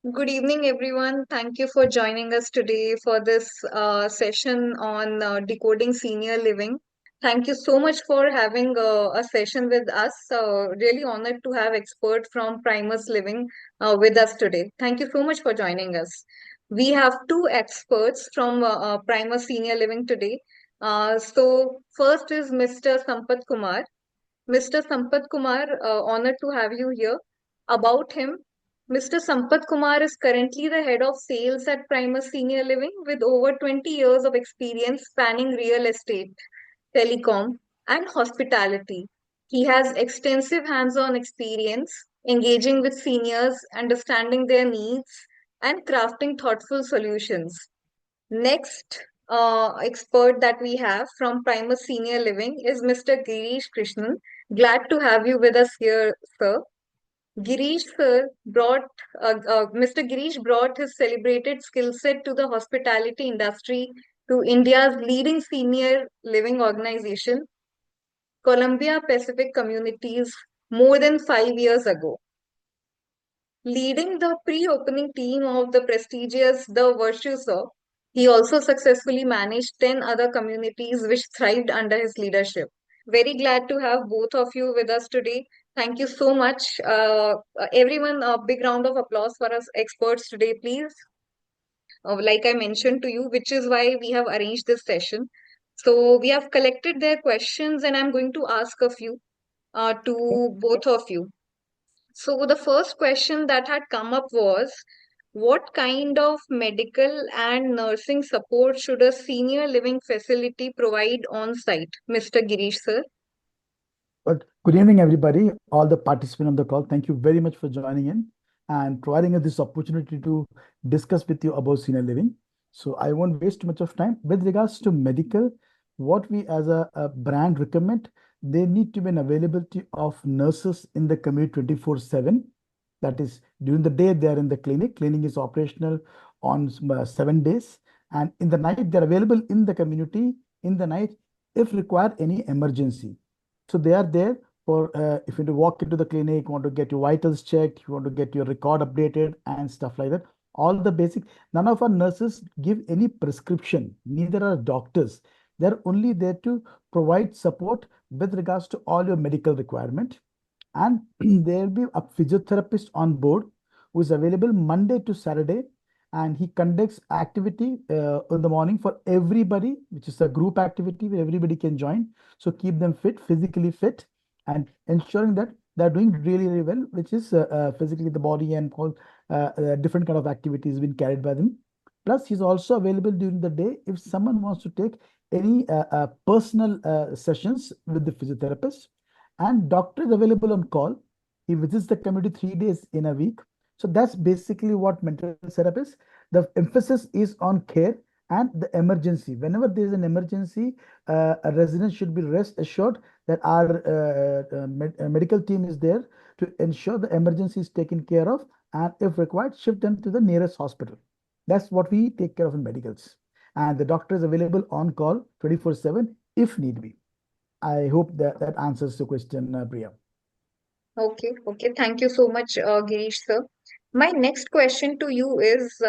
Good evening, everyone. Thank you for joining us today for this session on decoding senior living. Thank you so much for having a session with us. Really honored to have expert from Primus Living with us today. Thank you so much for joining us. We have two experts from Primus Senior Living today. So first is Mr. Sampath Kumar. Mr. Sampath Kumar, honored to have you here. About him, Mr. Sampath Kumar is currently the head of sales at Primus Senior Living with over 20 years of experience spanning real estate, telecom, and hospitality. He has extensive hands on experience engaging with seniors, understanding their needs, and crafting thoughtful solutions. Next expert that we have from Primus Senior Living is Mr. Girish Krishnan. Glad to have you with us here, sir. Girish sir Mr. Girish brought his celebrated skill set to the hospitality industry to India's leading senior living organization, Columbia Pacific Communities, more than 5 years ago. Leading the pre-opening team of the prestigious The Virtuoso, he also successfully managed 10 other communities which thrived under his leadership. Very glad to have both of you with us today. Thank you so much. Everyone, a big round of applause for us experts today, please. Like I mentioned to you, which is why we have arranged this session. So we have collected their questions and I'm going to ask a few to both of you. So the first question that had come up was, what kind of medical and nursing support should a senior living facility provide on site? Mr. Girish, sir. But good evening, everybody, all the participants on the call. Thank you very much for joining in and providing us this opportunity to discuss with you about senior living. So I won't waste too much of time. With regards to medical, what we as a brand recommend, they need to be an availability of nurses in the community 24/7. That is, during the day, they are in the clinic. Clinic is operational on 7 days. And in the night, they're available in the community in the night if required any emergency. So they are there for if you want to walk into the clinic, you want to get your vitals checked, you want to get your record updated and stuff like that. All the basic. None of our nurses give any prescription. Neither are doctors. They're only there to provide support with regards to all your medical requirement. And there will be a physiotherapist on board who is available Monday to Saturday, and he conducts activity in the morning for everybody, which is a group activity where everybody can join. So keep them fit, physically fit, and ensuring that they're doing really, really well, which is physically the body and all different kind of activities being carried by them. Plus, he's also available during the day if someone wants to take any personal sessions with the physiotherapist. And doctor is available on call. He visits the community 3 days in a week. So that's basically what mental therapy is. The emphasis is on care and the emergency. Whenever there is an emergency, a resident should be rest assured that our medical team is there to ensure the emergency is taken care of, and if required, shift them to the nearest hospital. That's what we take care of in medicals. And the doctor is available on call 24/7 if need be. I hope that that answers the question, Priya. Okay. Thank you so much, Girish, sir. My next question to you is,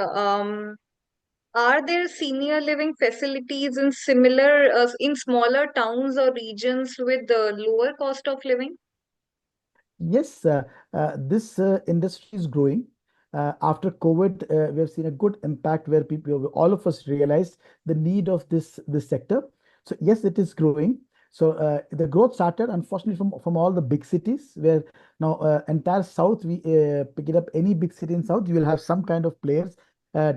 are there senior living facilities in in smaller towns or regions with the lower cost of living? Yes, this industry is growing. After COVID, we have seen a good impact where people, all of us realized the need of this sector. So yes, it is growing. So the growth started, unfortunately, from all the big cities, where now entire South, we pick it up, any big city in South, you will have some kind of players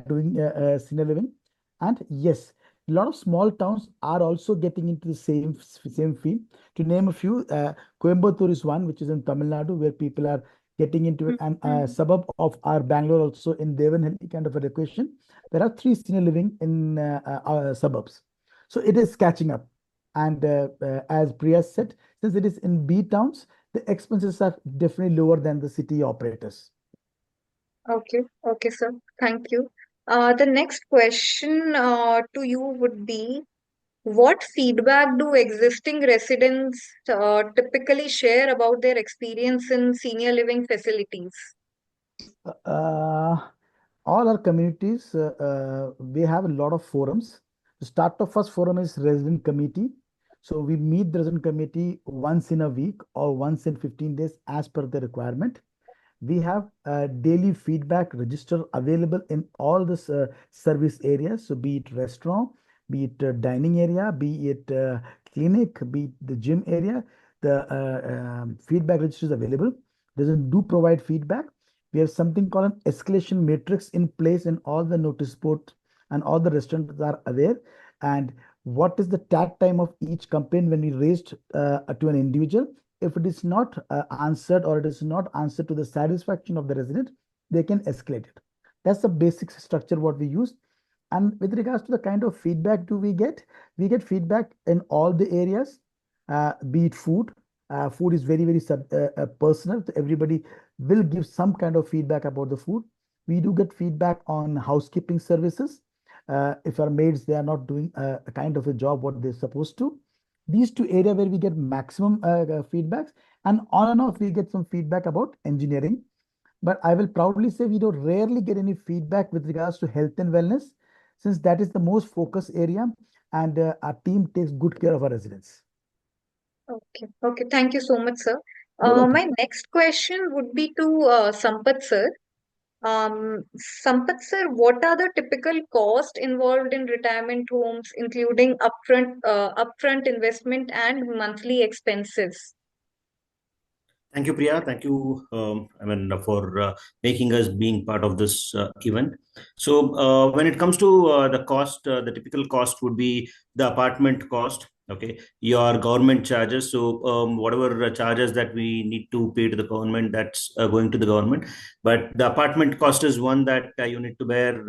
doing senior living. And yes, a lot of small towns are also getting into the same field. To name a few, Coimbatore is one, which is in Tamil Nadu, where people are getting into it, and a Mhm. suburb of our Bangalore also in Devanahalli kind of a location. There are three senior living in our suburbs. So it is catching up. And as Priya said, since it is in B towns, the expenses are definitely lower than the city operators. Okay, sir. Thank you. The next question to you would be, what feedback do existing residents typically share about their experience in senior living facilities? Uh, all our communities, we have a lot of forums. To start the first forum is resident committee. So we meet the resident committee once in a week or once in 15 days as per the requirement. We have a daily feedback register available in all the service areas. So be it restaurant, be it dining area, be it clinic, be it the gym area, the feedback register is available. Doesn't do provide feedback. We have something called an escalation matrix in place in all the notice boards, and all the restaurants are aware. And what is the tag time of each complaint when we raised to an individual? If it is not answered, or it is not answered to the satisfaction of the resident, they can escalate it. That's the basic structure what we use. And with regards to the kind of feedback do we get feedback in all the areas, be it food. Food is very, very personal. So everybody will give some kind of feedback about the food. We do get feedback on housekeeping services. If our maids, they are not doing a kind of a job what they're supposed to. These two areas where we get maximum feedbacks, and on and off we get some feedback about engineering. But I will proudly say we don't rarely get any feedback with regards to health and wellness, since that is the most focus area, and our team takes good care of our residents. Okay, okay. Thank you so much, sir. You're welcome. My next question would be to Sampath, sir. Sampath, sir, what are the typical costs involved in retirement homes, including upfront investment and monthly expenses? Thank you, Priya. Thank you, for making us being part of this event. So, when it comes to the cost, the typical cost would be the apartment cost. Okay, your government charges. So, whatever charges that we need to pay to the government, that's going to the government. But the apartment cost is one that you need to bear.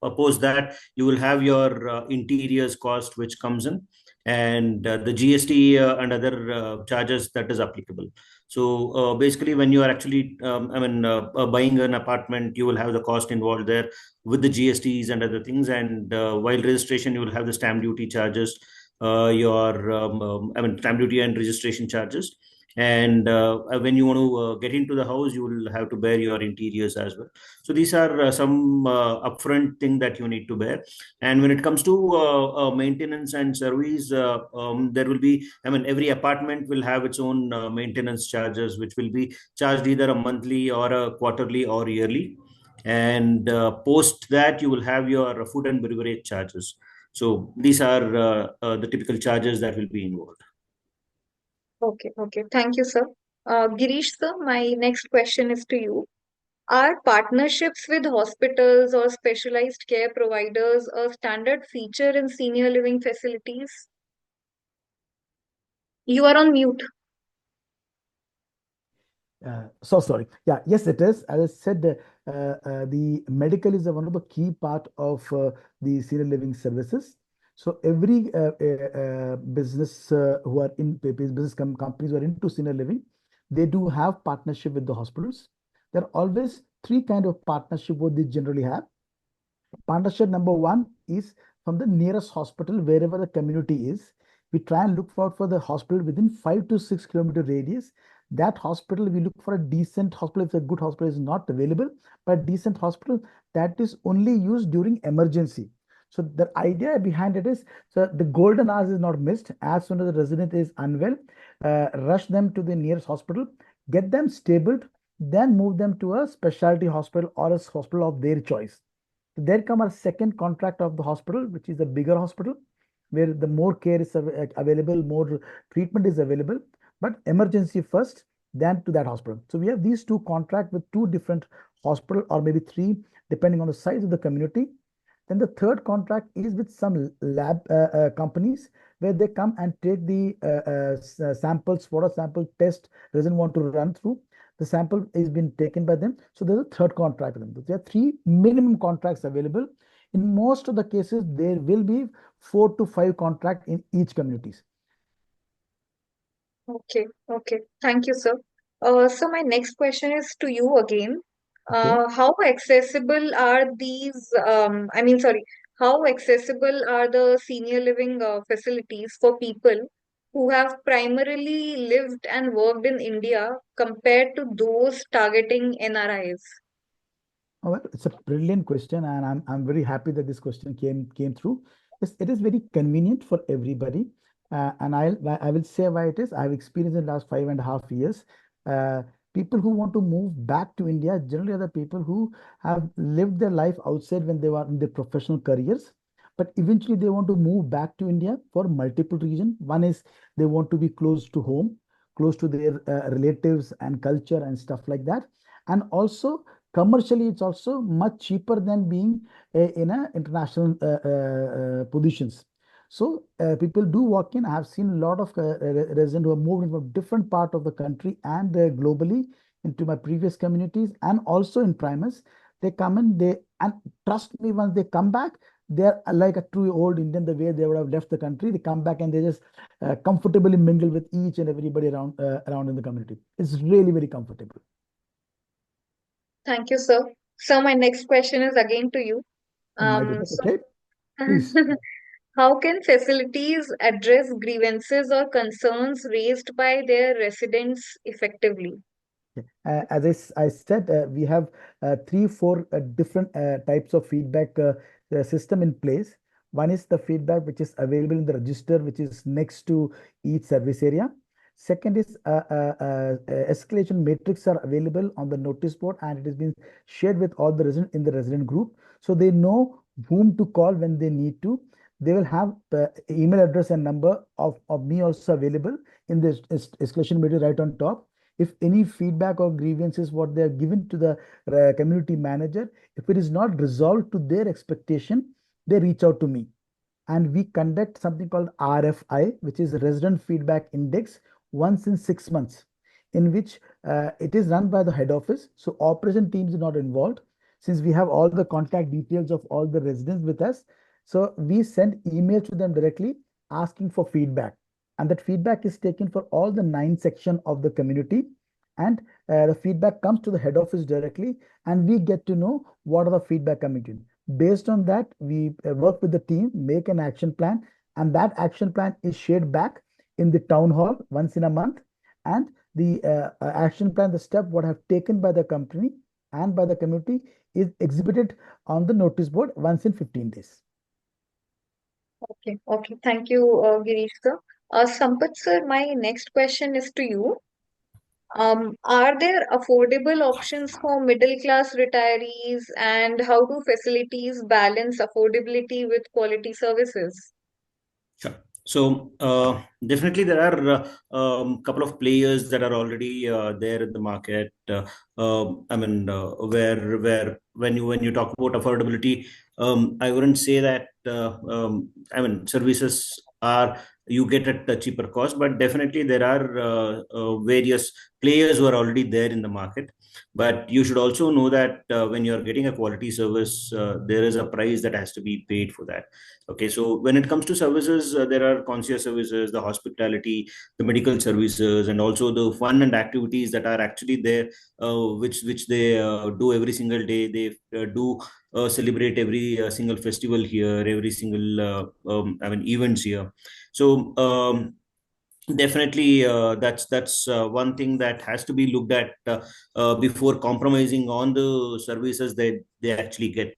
Oppose that, you will have your interiors cost, which comes in, and the GST and other charges that is applicable. So basically, when you are actually, buying an apartment, you will have the cost involved there with the GSTs and other things. And while registration, you will have the stamp duty charges, stamp duty and registration charges. And when you want to get into the house, you will have to bear your interiors as well. So these are some upfront thing that you need to bear. And when it comes to maintenance and service, there will be, every apartment will have its own maintenance charges, which will be charged either a monthly or a quarterly or yearly. And post that, you will have your food and beverage charges. So these are the typical charges that will be involved. Okay, okay. Thank you, sir. Girish, sir, my next question is to you. Are partnerships with hospitals or specialized care providers a standard feature in senior living facilities? You are on mute. So sorry. Yeah, yes, it is. As I said, the medical is one of the key part of the senior living services. So every business who are in business companies who are into senior living, they do have partnership with the hospitals. There are always three kind of partnership what they generally have. Partnership number one is from the nearest hospital wherever the community is. We try and look for the hospital within 5 to 6 kilometer radius. That hospital, we look for a decent hospital. If a good hospital is not available, but decent hospital that is only used during emergency. So the idea behind it is, so the golden hours is not missed. As soon as the resident is unwell, rush them to the nearest hospital, get them stabled, then move them to a specialty hospital or a hospital of their choice. There come a second contract of the hospital, which is a bigger hospital, where the more care is available, more treatment is available, but emergency first, then to that hospital. So we have these two contracts with two different hospital, or maybe three, depending on the size of the community. Then the third contract is with some lab companies, where they come and take the samples, water sample test doesn't want to run through. The sample is being taken by them. So there's a third contract with them. There are three minimum contracts available. In most of the cases, there will be 4 to 5 contracts in each communities. Okay, okay. Thank you, sir. So my next question is to you again. Okay. How accessible are these, sorry, how accessible are the senior living facilities for people who have primarily lived and worked in India compared to those targeting NRIs? Oh, well, it's a brilliant question, and I'm very happy that this question came through. Yes, it is very convenient for everybody, and I will say why it is. I've experienced in the last 5.5 years. Uh, People who want to move back to India generally are the people who have lived their life outside when they were in their professional careers, but eventually they want to move back to India for multiple reasons. One is they want to be close to home, close to their relatives and culture and stuff like that, and also commercially it's also much cheaper than being in a international positions. So people do walk in. I have seen a lot of residents who have moved in from different part of the country and globally into my previous communities and also in Primus. They come in, they and trust me, once they come back, they're like a true old Indian, the way they would have left the country. They come back and they just comfortably mingle with each and everybody around in the community. It's really very comfortable. Thank you, sir. So my next question is again to you. Oh, my goodness. So Okay, please. how can facilities address grievances or concerns raised by their residents effectively? Yeah. As I said, we have three, four different types of feedback system in place. One is the feedback which is available in the register, which is next to each service area. Second is escalation matrix are available on the notice board, and it has been shared with all the resident in the resident group, so they know whom to call when they need to. They will have email address and number of me also available in this escalation matrix right on top. If any feedback or grievances what they are given to the community manager, if it is not resolved to their expectation, they reach out to me, and we conduct something called RFI, which is Resident Feedback Index, once in 6 months, in which it is run by the head office. So operation teams are not involved, since we have all the contact details of all the residents with us. So we send emails to them directly asking for feedback, and that feedback is taken for all the 9 section of the community, and the feedback comes to the head office directly, and we get to know what are the feedback coming in. Based on that, we work with the team, make an action plan, and that action plan is shared back in the town hall once in a month. And the action plan, the step what have taken by the company and by the community, is exhibited on the notice board once in 15 days. Okay, okay. Thank you, Girish sir. Sampath sir, my next question is to you. Are there affordable options for middle class retirees, and how do facilities balance affordability with quality services? Sure. So definitely there are couple of players that are already there in the market. Where when you talk about affordability, I wouldn't say that. Services are you get at a cheaper cost, but definitely there are various players who are already there in the market. But you should also know that when you are getting a quality service, there is a price that has to be paid for that. Okay, so when it comes to services, there are concierge services, the hospitality, the medical services, and also the fun and activities that are actually there, which they do every single day. They do celebrate every single festival here, every single events here. So definitely, that's one thing that has to be looked at before compromising on the services that they actually get.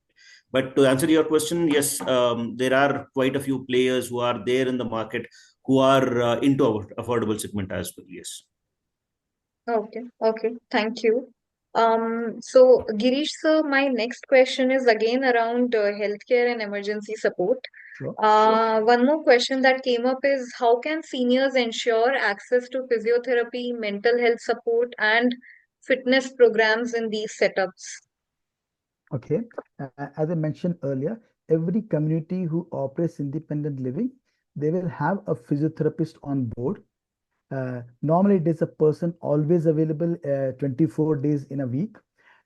But to answer your question, yes, there are quite a few players who are there in the market who are into our affordable segment as well. Yes. Okay, okay. Thank you. So Girish sir, my next question is again around healthcare and emergency support. Sure. One more question that came up is how can seniors ensure access to physiotherapy, mental health support, and fitness programs in these setups? Okay. As I mentioned earlier, every community who operates independent living, they will have a physiotherapist on board. Normally, it is a person always available 24 days in a week,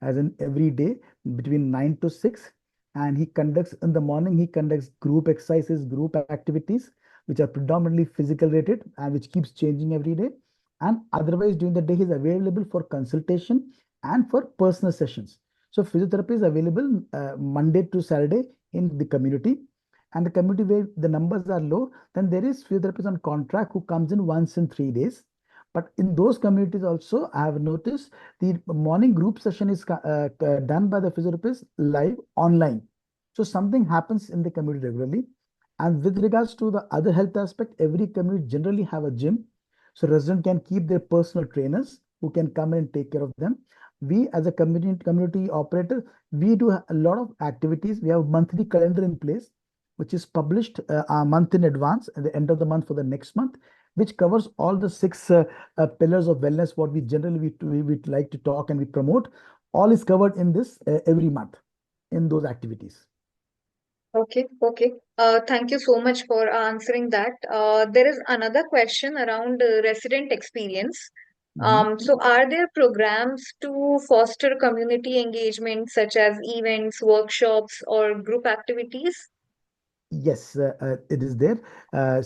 as in every day between 9 to 6. And he conducts in the morning, he conducts group exercises, group activities, which are predominantly physical rated and which keeps changing every day. And otherwise, during the day, he's available for consultation and for personal sessions. So, physiotherapy is available Monday to Saturday in the community. And the community where the numbers are low, then there is physiotherapist on contract who comes in once in 3 days. But in those communities also, I have noticed the morning group session is done by the physiotherapist live online. So something happens in the community regularly. And with regards to the other health aspect, every community generally have a gym. So resident can keep their personal trainers who can come and take care of them. We as a community operator, we do a lot of activities. We have a monthly calendar in place, which is published a month in advance at the end of the month for the next month, which covers all the six pillars of wellness, what we generally we like to talk and we promote. All is covered in this every month in those activities. Okay, okay. Thank you so much for answering that. There is another question around resident experience. Mhm. So are there programs to foster community engagement, such as events, workshops, or group activities? Yes, it is there.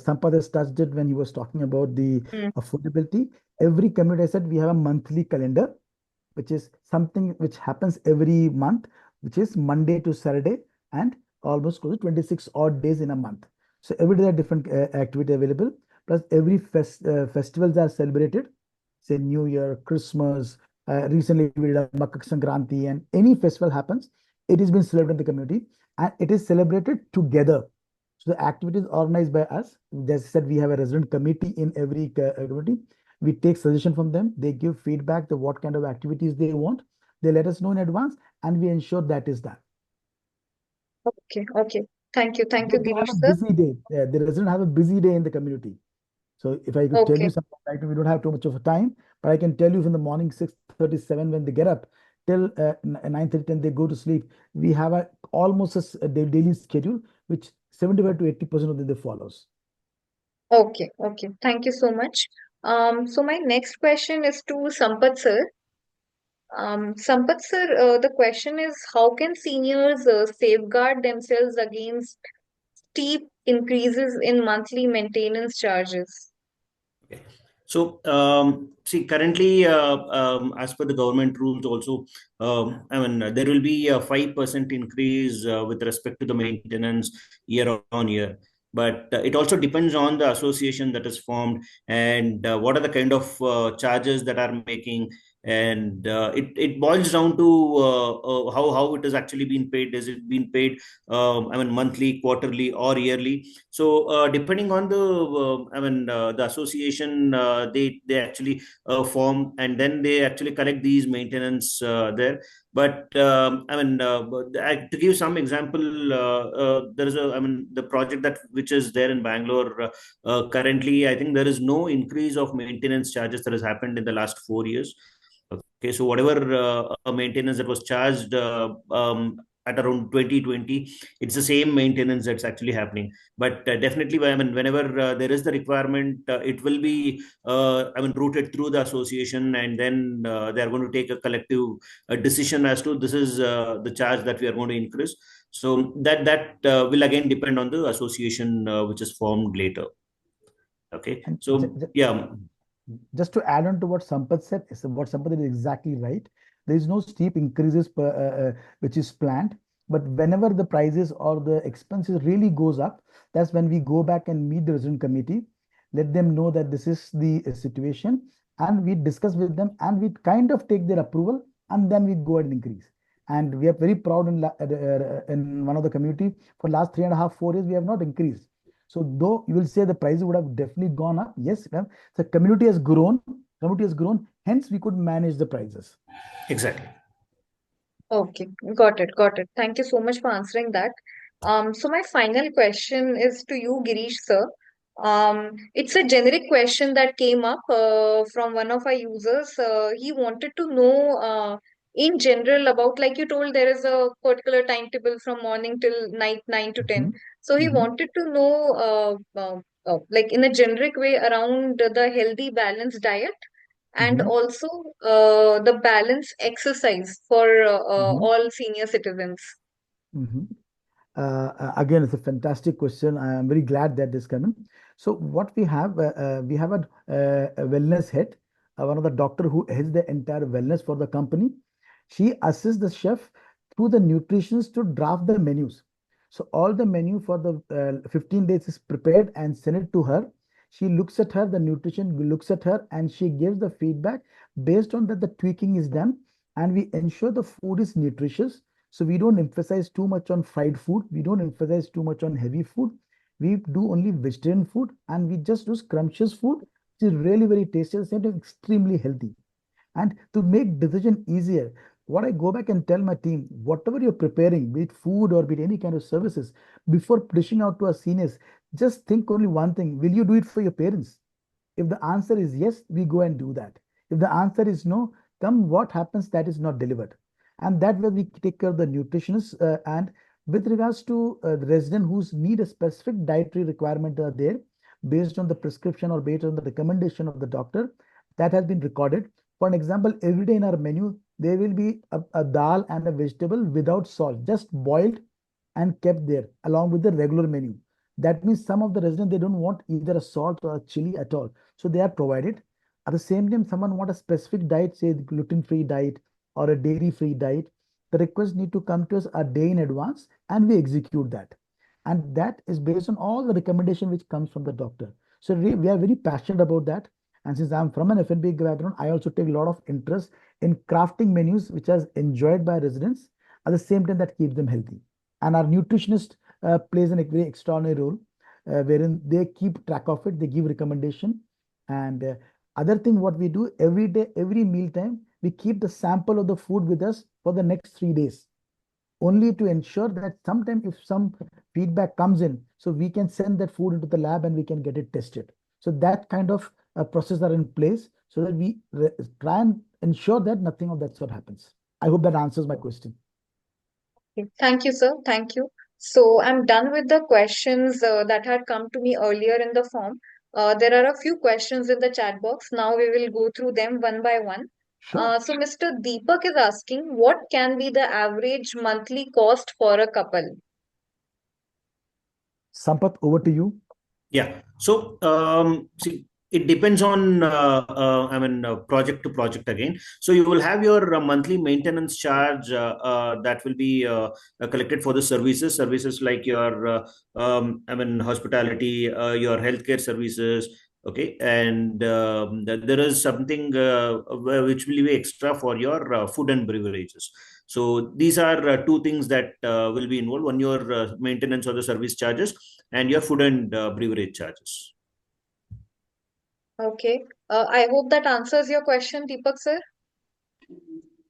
Sampath has touched it when he was talking about the Mm. affordability. Every community, I said, we have a monthly calendar, which is something which happens every month, which is Monday to Saturday and almost close to 26 odd days in a month. So every day there are different activity available. Plus every festivals are celebrated, say New Year, Christmas. Recently we did a Makar Sankranti, and any festival happens, it is being celebrated in the community and it is celebrated together. So the activity is organized by us. As I said, we have a resident committee in every community. We take suggestion from them. They give feedback to what kind of activities they want. They let us know in advance, and we ensure that is done. Okay, okay. Thank you, They have Girish a sir. busy day. The resident have a busy day in the community. So if I could tell you Okay, something right now, we don't have too much of a time, but I can tell you from the morning 6:37 when they get up till 9:30 10 they go to sleep. We have a almost a daily schedule which 75 to 80% of them they follows. okay, okay. Thank you so much. So my next question is to Sampath sir. Sampath sir, the question is, how can seniors safeguard themselves against steep increases in monthly maintenance charges? Okay. So, see, currently, as per the government rules, also, I mean, there will be a 5% increase with respect to the maintenance year on year. But it also depends on the association that is formed and what are the kind of charges that are making. And it boils down to how it is actually being paid. Is it being paid, I mean, monthly, quarterly, or yearly? So depending on the association, they actually form, and then they actually collect these maintenance there. But to give some example, there is the project that which is there in Bangalore. Currently, I think there is no increase of maintenance charges that has happened in the last 4 years. Okay, so whatever maintenance that was charged at around 2020, it's the same maintenance that's actually happening. But definitely, I mean, whenever there is the requirement, it will be, routed through the association, and then they are going to take a collective decision as to this is the charge that we are going to increase. So that will again depend on the association which is formed later. Okay, And so yeah. just to add on to what Sampath said, what Sampath is exactly right. There is no steep increases which is planned. But whenever the prices or the expenses really goes up, that's when we go back and meet the resident committee, let them know that this is the situation, and we discuss with them, and we kind of take their approval, and then we go ahead and increase. And we are very proud in one of the community for last 3.5 4 years we have not increased. So though you will say the price would have definitely gone up, yes, the community has grown, hence we could manage the prices. Exactly. Okay, got it, got it. Thank you so much for answering that. So my final question is to you, Girish sir. It's a generic question that came up from one of our users. He wanted to know, in general, about, like you told, there is a particular timetable from morning till night, 9 to 10. Mhm, So he mhm, wanted to know, like in a generic way, around the healthy, balanced diet, and mhm, also the balance exercise for mhm, all senior citizens. mhm. Again, it's a fantastic question. I am very glad that this coming. So what we have a wellness head, one of the doctor who heads the entire wellness for the company. She assists the chef through the nutritions to draft the menus. So all the menu for the 15 days is prepared and sent it to her. She looks at her, the nutrition looks at her, and she gives the feedback. Based on that, the tweaking is done, and we ensure the food is nutritious. So we don't emphasize too much on fried food. We don't emphasize too much on heavy food. We do only vegetarian food, and we just do scrumptious food, which is really very tasty, at the same time extremely healthy. And to make decision easier, what I go back and tell my team, whatever you're preparing, be it food or be it any kind of services, before pushing out to our seniors, just think only one thing: will you do it for your parents? If the answer is yes, we go and do that. If the answer is no, come what happens, that is not delivered. And that way we take care of the nutritionists. And with regards to the resident whose need a specific dietary requirement are there, based on the prescription or based on the recommendation of the doctor, that has been recorded. For an example, every day in our menu, there will be a dal and a vegetable without salt, just boiled and kept there along with the regular menu. That means some of the residents, they don't want either a salt or a chili at all. So they are provided. At the same time, someone want a specific diet, say the gluten-free diet or a dairy-free diet. The request need to come to us a day in advance and we execute that. And that is based on all the recommendation which comes from the doctor. So we are very passionate about that. And since I'm from an F&B background, I also take a lot of interest in crafting menus which are enjoyed by residents at the same time that keep them healthy. And our nutritionist plays a very extraordinary role wherein they keep track of it, they give recommendation. And other thing what we do every day, every meal time, we keep the sample of the food with us for the next 3 days, only to ensure that sometime if some feedback comes in, so we can send that food into the lab and we can get it tested. So that kind of process are in place so that we try and ensure that nothing of that sort happens. I hope that answers my question. Okay. Thank you, sir. Thank you. So I'm done with the questions that had come to me earlier in the form. There are a few questions in the chat box. Now we will go through them one by one. Sure. So Mr. Deepak is asking, what can be the average monthly cost for a couple? Sampath, over to you. Yeah. So, see, it depends on, project to project again. So you will have your monthly maintenance charge that will be collected for the services like your, hospitality, your healthcare services. Okay. And there is something which will be extra for your food and beverages. So these are two things that will be involved: one, your maintenance or the service charges, and your food and beverage charges. Okay. I hope that answers your question, Deepak sir.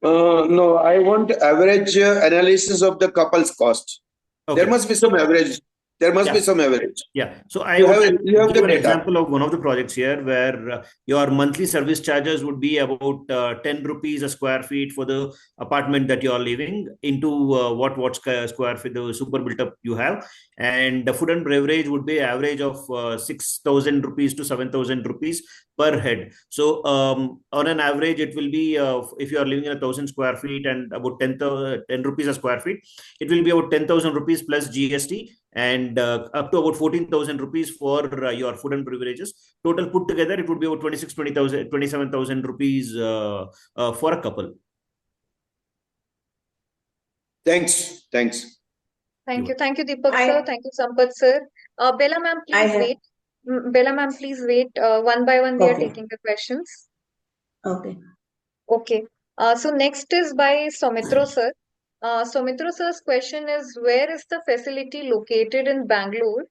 No, I want average analysis of the couple's cost. Okay. There must be some average. There must be some average. Yeah. So I You would have give the an data. example of one of the projects here where your monthly service charges would be about 10 rupees a square feet for the apartment that you are living into what square feet the super built up you have, and the food and beverage would be average of 6,000 rupees to 7,000 rupees per head. So on an average, it will be if you are living in 1,000 square feet and about 10 rupees a square feet, it will be about 10,000 rupees plus GST, and up to about 14,000 rupees for your food and beverages. Total put together, it would be about 27,000 rupees for a couple. Thanks. Thank you, Deepak sir. Thank you, Sampath sir. Bella ma'am, please wait. Bella ma'am, please wait. One by one, we are taking the questions. Okay. Okay. So next is by Somitro sir. Somitro sir's question is, where is the facility located in Bangalore?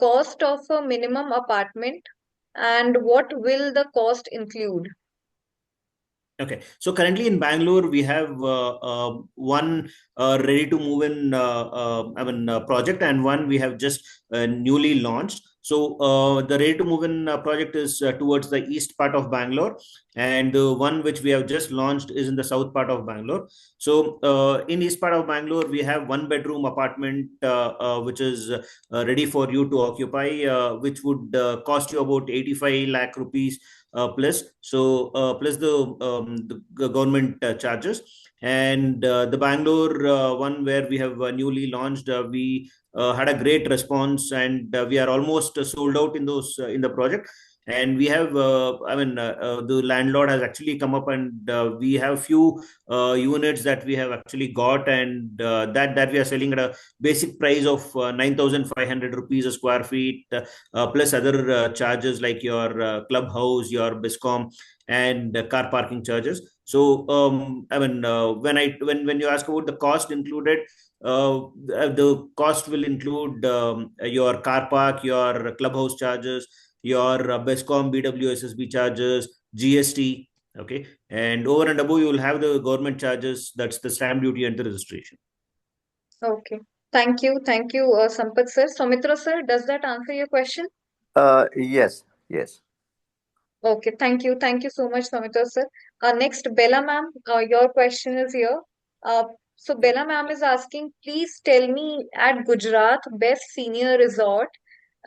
Cost of a minimum apartment, and what will the cost include? Okay, so currently in Bangalore, we have one ready to move in project, and one we have just newly launched. So the ready to move in project is towards the east part of Bangalore, and the one which we have just launched is in the south part of Bangalore. So in east part of Bangalore, we have one bedroom apartment which is ready for you to occupy, which would cost you about 85 lakh rupees plus the government charges. And the Bangalore one where we have newly launched, we had a great response, and we are almost sold out in those in the project. And we have, the landlord has actually come up, and we have few units that we have actually got, and that we are selling at a basic price of 9,500 rupees a square feet, plus other charges like your clubhouse, your biscom, and car parking charges. So when you ask about the cost included, the cost will include your car park, your clubhouse charges, your BESCOM BWSSB charges, GST. Okay, and over and above, you will have the government charges. That's the stamp duty and the registration. Okay. Thank you, Sampath sir. Soumitra sir, does that answer your question? Yes, yes. Okay, thank you so much, Soumitra sir. Next, Bella ma'am, your question is here. So Bella ma'am is asking, please tell me at Gujarat best senior resort,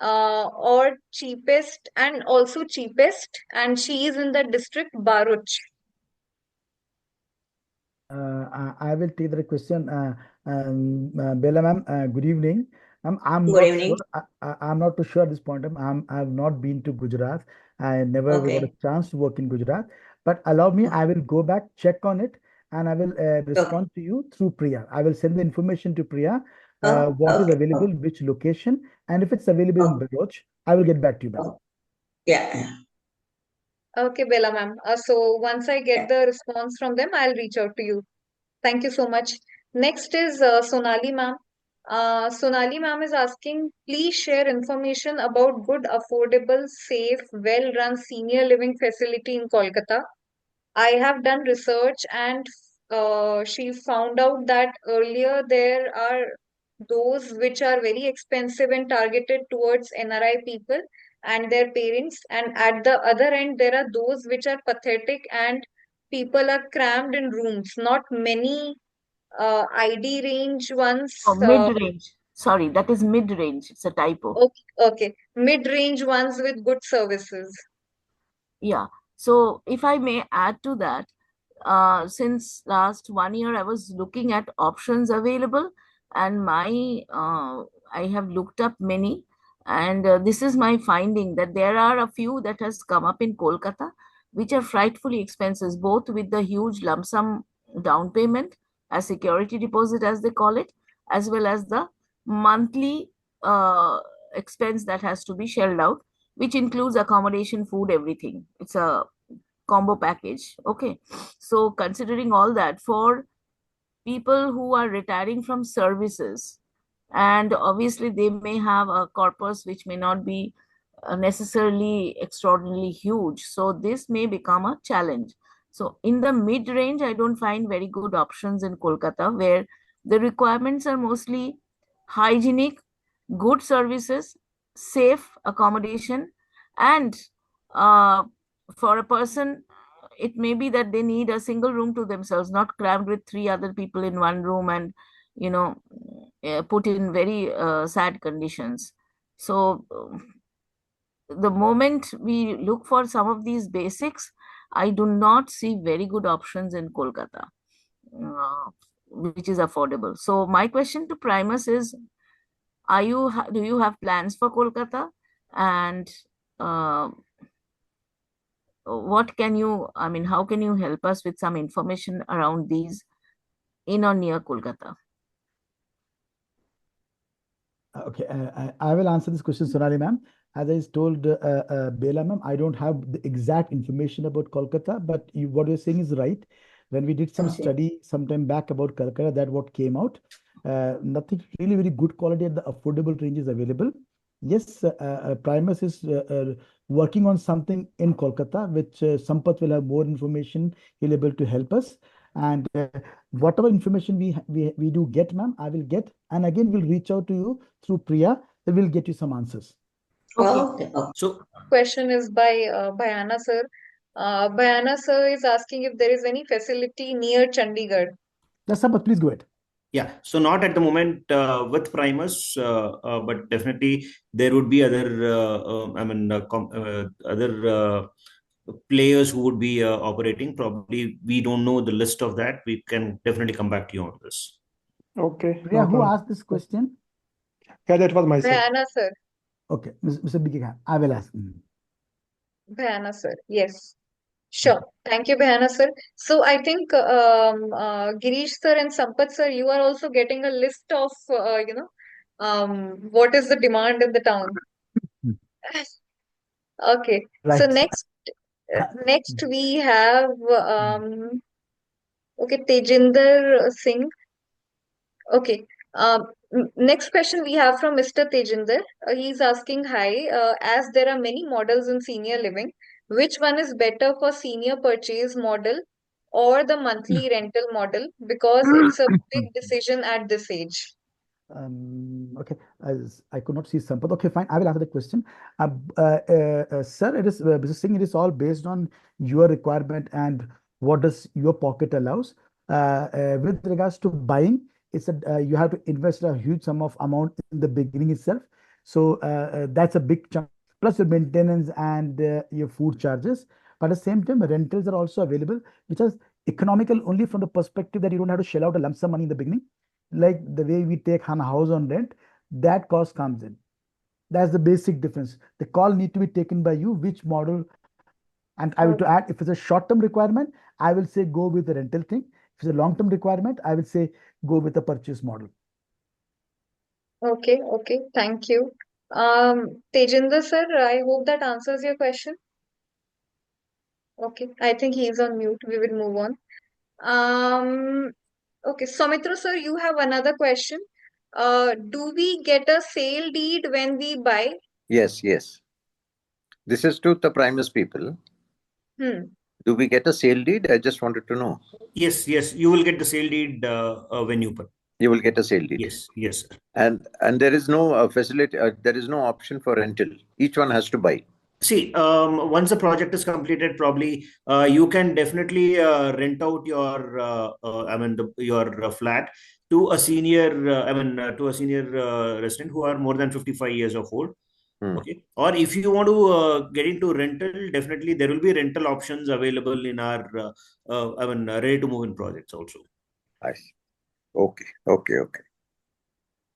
or cheapest, and also cheapest, and she is in the district Baruch. I will take the question. Bella ma'am, good evening. I'm Good not evening. sure. I'm not too sure at this point. I've not been to Gujarat. I never got a Okay. chance to work in Gujarat. But allow me, I will go back, check on it, and I will Okay. respond to you through Priya. I will send the information to Priya, Oh, what is okay. available, which location, and if it's available in Oh, Baloch, I will get back to you, ma'am. oh, yeah. Okay, Bella ma'am. So once I get the response from them, I'll reach out to you. Thank you so much. Next is Sonali ma'am. Sonali ma'am is asking, please share information about good, affordable, safe, well-run senior living facility in Kolkata. I have done research, and she found out that earlier there are those which are very expensive and targeted towards NRI people and their parents. And at the other end, there are those which are pathetic and people are crammed in rooms. Not many ID range ones. Oh, mid-range. Sorry, that is mid-range. It's a typo. Okay, mid-range ones with good services. Yeah. So if I may add to that, since last 1 year, I was looking at options available, and I have looked up many, and this is my finding that there are a few that has come up in Kolkata, which are frightfully expensive, both with the huge lump sum down payment as security deposit, as they call it, as well as the monthly expense that has to be shelled out, which includes accommodation, food, everything. It's a combo package. Okay. So considering all that, for people who are retiring from services, and obviously they may have a corpus which may not be necessarily extraordinarily huge, so this may become a challenge. So in the mid range, I don't find very good options in Kolkata, where the requirements are mostly hygienic, good services, safe accommodation, and uh, for a person, it may be that they need a single room to themselves, not crammed with three other people in one room, and you know put in very sad conditions. So the moment we look for some of these basics, I do not see very good options in Kolkata, uh, which is affordable. So my question to Primus is, do you have plans for Kolkata, and uh, what can you, I mean, how can you help us with some information around these in or near Kolkata? Okay, I will answer this question, Sonali ma'am. As I told Bela ma'am, I don't have the exact information about Kolkata, but what you're saying is right. When we did some Okay. study some time back about Kolkata, that what came out. Nothing really very good quality at the affordable range is available. Yes, Primus is working on something in Kolkata, which Sampath will have more information. He'll able to help us. And whatever information we do get, ma'am, I will get. And again, we'll reach out to you through Priya. Then we'll get you some answers. Okay. Okay. Okay. So Question is by Bhayana sir. Bhayana sir is asking if there is any facility near Chandigarh. Yes, Sampath, please go ahead. yeah, so not at the moment with Primus, but definitely there would be other, other players who would be operating. Probably we don't know the list of that. We can definitely come back to you on this. Okay, Priya, no who problem. asked this question? Yeah, that was myself. Bhayana sir. Okay, Mr. BK, I will ask. Bhayana sir. Yes. Sure. Thank you, Bhayana sir. So I think Girish sir and Sampath sir, you are also getting a list of what is the demand in the town. Hmm. Okay. So Right. next we have okay, Tejinder Singh. Okay. Next question we have from Mr. Tejinder. He's asking, hi, as there are many models in senior living, which one is better for senior purchase model or the monthly rental model? Because it's a big decision at this age. Okay, as I could not see Sampath. Okay, fine. I will answer the question. Sir, Mr. Singh, it is all based on your requirement and what does your pocket allows. With regards to buying, you have to invest a huge sum of amount in the beginning itself. So that's a big chunk. Plus your maintenance and your food charges. But at the same time, rentals are also available, which is economical only from the perspective that you don't have to shell out a lump sum money in the beginning like the way we take a house on rent, that cost comes in. That's the basic difference. The call need to be taken by you, which model. And I will to Oh, add, if it's a short-term requirement, I will say go with the rental thing. If it's a long-term requirement, I will say go with the purchase model. okay, okay. Thank you. Tejinder sir, I hope that answers your question. Okay, I think he's on mute. We will move on. Um, okay, Soumitra sir, you have another question. Do we get a sale deed when we buy? Yes, yes. This is to the Primus people. Hmm. Do we get a sale deed? I just wanted to know. Yes, yes. You will get the sale deed when you put. You will get a sale deed. Yes, yes, sir. And there is no facility, there is no option for rental. Each one has to buy. See, once the project is completed, probably you can definitely rent out your, your flat to a senior, to a senior resident who are more than 55 years of old. Okay. Or if you want to get into rental, definitely there will be rental options available in our, ready to move in projects also. I see. Okay, okay, okay.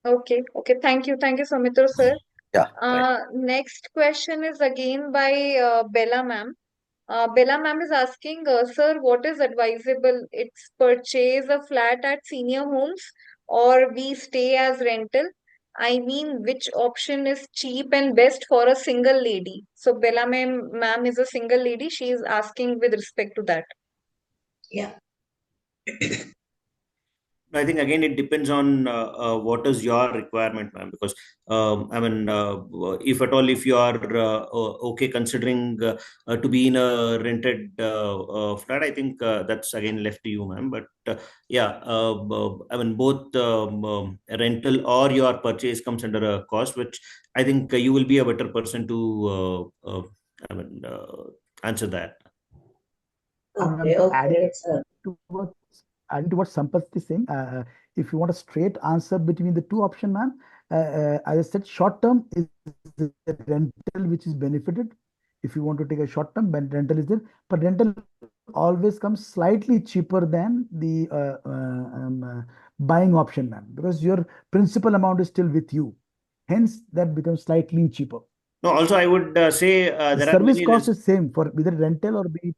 Okay, okay. Thank you, Soumitra sir. Yeah, right. Next question is again by Bella ma'am. Bella ma'am is asking, sir, what is advisable? It's purchase a flat at senior homes or we stay as rental? I mean, which option is cheap and best for a single lady? So Bella ma'am is a single lady. She is asking with respect to that. Yeah. I think again it depends on what is your requirement, ma'am. Because if at all, if you are okay considering to be in a rented flat, I think that's again left to you, ma'am. But yeah, both rental or your purchase comes under a cost, which I think you will be a better person to answer that. Okay, To okay, sir. to what adding to what Sampath is saying, if you want a straight answer between the two option, ma'am, as I said, short term is the rental which is benefited. If you want to take a short term, then rental is there, but rental always comes slightly cheaper than the buying option, ma'am, because your principal amount is still with you. Hence, that becomes slightly cheaper. No, also I would say The there are service many cost is same for either rental or be it.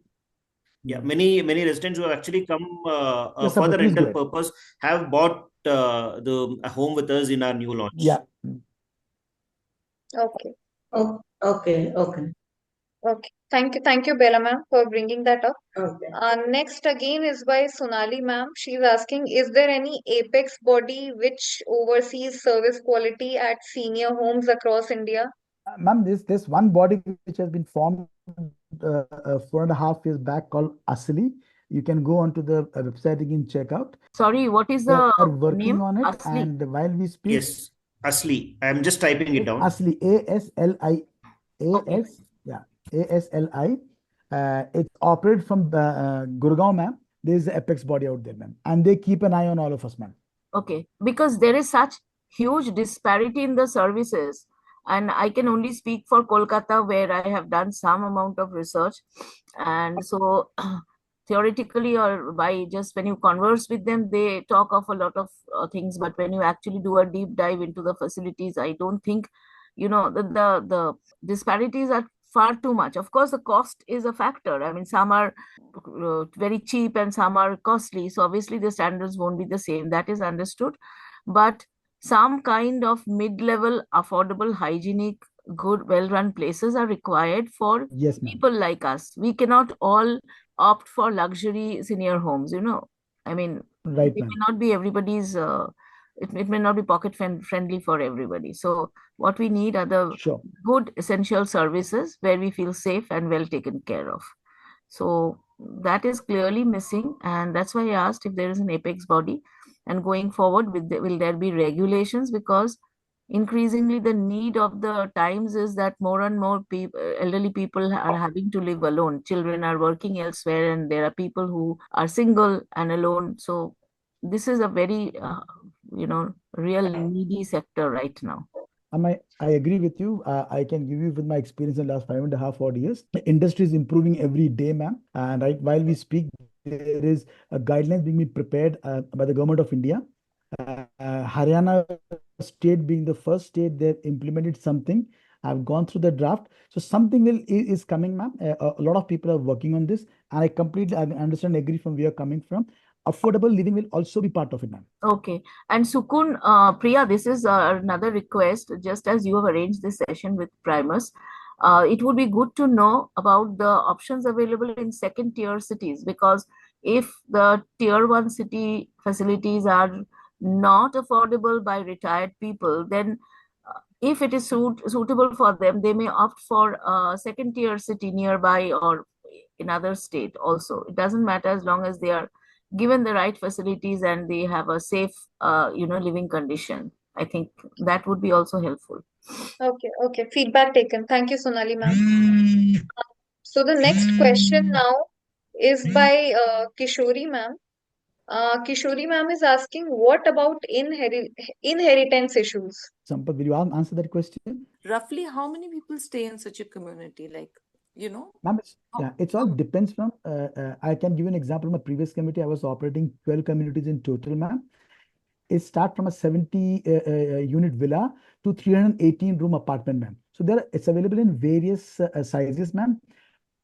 Yeah, many residents who have actually come Yes, for the Sampath, please go rental ahead. purpose have bought the a home with us in our new launch. Yeah. Okay. Oh, okay, okay, Okay. Thank you, Bella ma'am, for bringing that up. okay. Next again is by Sonali ma'am. She's asking, is there any apex body which oversees service quality at senior homes across India? Ma'am, this one body which has been formed 4.5 years back called Asli. You can go onto the website again, check out. Sorry, what is They the are working name? on it, Asli. and while we speak, Yes, Asli. I'm just typing it it's down. Asli, ASLI, Okay. yeah, ASLI. It's operated from Gurgaon, ma'am. There is the apex body out there, ma'am, and they keep an eye on all of us, ma'am. Okay, because there is such huge disparity in the services, and I can only speak for Kolkata, where I have done some amount of research, and so theoretically or by just when you converse with them, they talk of a lot of things, but when you actually do a deep dive into the facilities, I don't think, the disparities are far too much. Of course, the cost is a factor. I mean, some are very cheap and some are costly. So obviously the standards won't be the same. That is understood. But some kind of mid-level, affordable, hygienic, good, well-run places are required for Yes, ma'am. people like us. We cannot all opt for luxury senior homes, you know. I mean, Right, it may ma'am. not be everybody's, it may not be pocket friendly for everybody. So what we need are the Sure. good essential services where we feel safe and well taken care of. So that is clearly missing, and that's why I asked if there is an apex body. And going forward, will there be regulations? Because increasingly the need of the times is that more and more elderly people are having to live alone. Children are working elsewhere, and there are people who are single and alone. So this is a very, real needy sector right now. I agree with you. I can give you with my experience in the last 5.5 odd years. The industry is improving every day, ma'am. And right while we speak, there is a guidelines being prepared by the government of India. Haryana state being the first state that implemented something. I've gone through the draft. So something is coming, ma'am. A lot of people are working on this, and I completely understand, agree from where you're coming from. Affordable living will also be part of it, ma'am. Okay. And Sukun, Priya, this is another request. Just as you have arranged this session with Primus, it would be good to know about the options available in second tier cities, because if the tier one city facilities are not affordable by retired people, then if it is suitable for them, they may opt for a second tier city nearby or in other state also. It doesn't matter as long as they are given the right facilities and they have a safe, living condition. I think that would be also helpful. Okay, okay. Feedback taken. Thank you, Sonali ma'am. So the next question now is by Kishori ma'am. Kishori ma'am is asking, what about inheritance issues? Sampath, will you answer that question? Roughly, how many people stay in such a community? Ma'am, how- it's all depends from. I can give you an example. My previous committee, I was operating 12 communities in total, ma'am. It start from a 70 unit villa to 318 room apartment, ma'am. So it's available in various sizes, ma'am.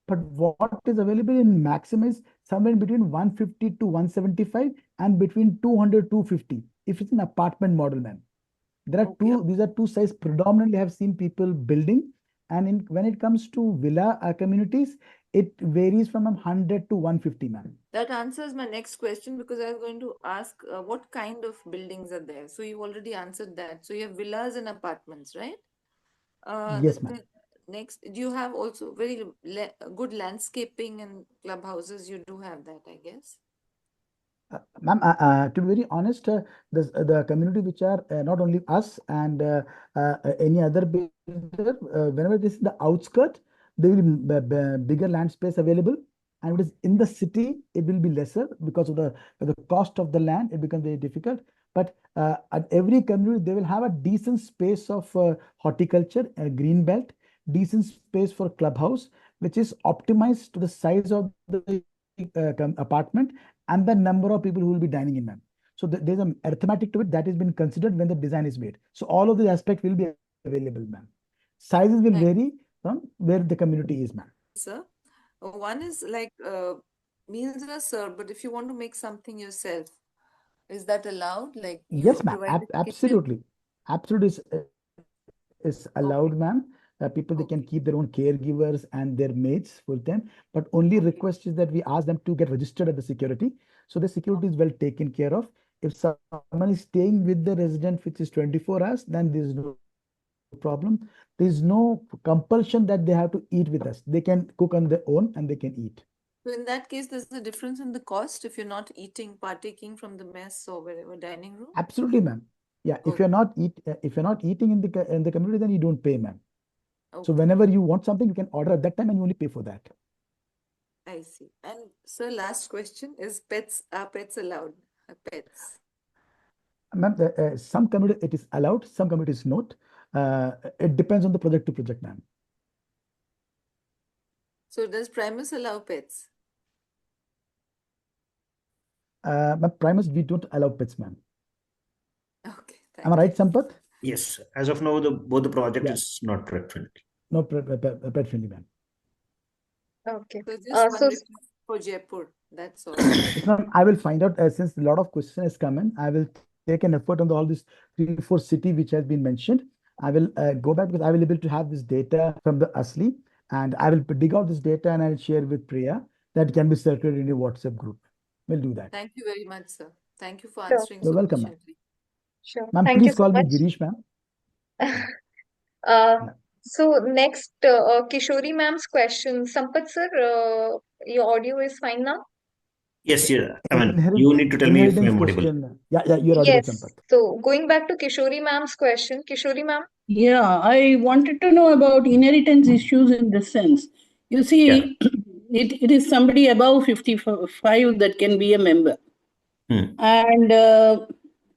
But what is available in maximum is somewhere in between 150 to 175 and between 200 to 250 if it's an apartment model, ma'am. Okay. These are two sites predominantly have seen people building. And when it comes to villa communities, it varies from 100 to 150, ma'am. That answers my next question, because I was going to ask what kind of buildings are there. So you already answered that. So you have villas and apartments, right? Yes, ma'am. Next, do you have also very good landscaping and clubhouses? You do have that, I guess. Ma'am, to be very honest, the community which are not only us and any other builder, whenever this is the outskirt, there will be bigger land space available. And it is in the city, it will be lesser because of the cost of the land. It becomes very difficult. But at every community, they will have a decent space of horticulture, green belt, decent space for clubhouse, which is optimized to the size of the apartment and the number of people who will be dining in, ma'am. So there's an arithmetic to it that has been considered when the design is made. So all of the aspects will be available, ma'am. Sizes will vary from where the community is, ma'am. Sir, one is like meals are served, but if you want to make something yourself, is that allowed? Like Yes, you ma'am. provide the kitchen? Absolutely. Absolutely is allowed, ma'am. People, they can Okay. keep their own caregivers and their maids full time, but only request is that we ask them to get registered at the security. So the security is well taken care of. If someone is staying with the resident, which is 24 hours, then there is no problem. There is no compulsion that they have to eat with us. They can cook on their own and they can eat. So in that case, there's a difference in the cost if you're not partaking from the mess or wherever dining room. Absolutely, ma'am. Yeah, if Okay. if you're not eating in the community, then you don't pay, ma'am. So Okay. whenever you want something, you can order at that time and you only pay for that. I see. And sir, last question is are pets allowed? Pets. Ma'am, some community it is allowed, some communities not. It depends on the project to project, ma'am. So does Primus allow pets? But Primus, we don't allow pets, ma'am. Okay, Am I thank right, you. Sampath? Yes, as of now, both the project Yeah. is not pet friendly. No pet friendly, ma'am. Okay. So just one So request for Jaipur. That's all. Yes, ma'am, I will find out since a lot of question has come in. I will take an effort on all these 3 4 city which has been mentioned. I will go back because I will able to have this data from the ASLI, and I will dig out this data and I'll share with Priya that can be circulated in your WhatsApp group. We'll do that. Thank you very much, sir. Thank you for sure, answering You're so welcome, ma'am. patiently. sure. Ma'am, Thank you please so call me much. Girish, ma'am. Uh, Ma'am. so next, Kishori ma'am's question. Sampat sir, your audio is fine now? Yes, yeah. I mean, Inherit you need to tell me if inheritance I'm audible. question. Yeah, you're audible, Yes. Sampath. So going back to Kishori ma'am's question, Kishori ma'am. Yeah, I wanted to know about inheritance issues in this sense. You Yeah. see, it is somebody above 55 that can be a member. Hmm. And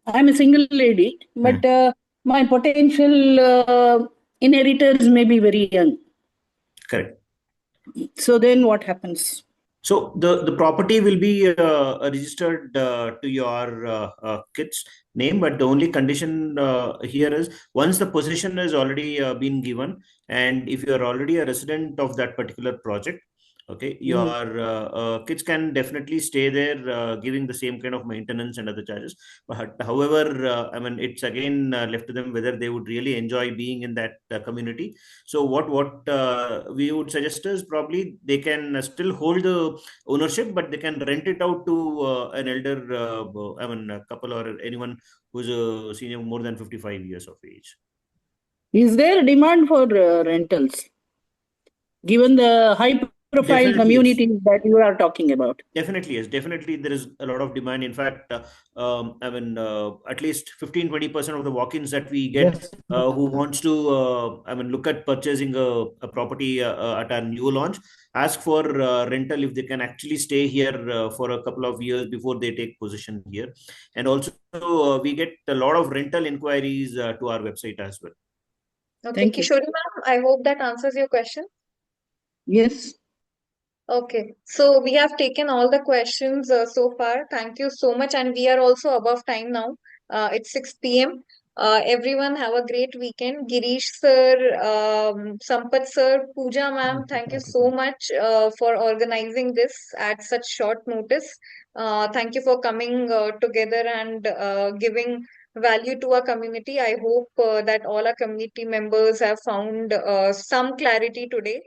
I'm a single lady, but my potential inheritors may be very young. Correct. So then what happens? So the property will be registered to your kid's name, but the only condition here is once the possession has already been given, and if you are already a resident of that particular project, okay, your kids can definitely stay there, giving the same kind of maintenance and other charges. But however, I mean, it's again left to them whether they would really enjoy being in that community. So what we would suggest is probably they can still hold the ownership, but they can rent it out to an elder, I mean, a couple or anyone who's a senior more than 55 years of age. Is there a demand for rentals, given the high profile Definitely, yes. communities that you are talking about? Definitely, yes. Definitely, there is a lot of demand. In fact, I mean, at least 15-20% of the walk-ins that we get Yes. who wants to, I mean, look at purchasing a property at our new launch, ask for rental if they can actually stay here for a couple of years before they take possession here. And also, we get a lot of rental inquiries to our website as well. Okay, Thank you. Kishori ma'am, I hope that answers your question. Yes. Okay, so we have taken all the questions so far. Thank you so much, and we are also above time now. It's 6 p.m. Everyone have a great weekend. Girish sir, Sampath sir, Pooja ma'am, thank you so much for organizing this at such short notice. Thank you for coming together and giving value to our community. I hope that all our community members have found some clarity today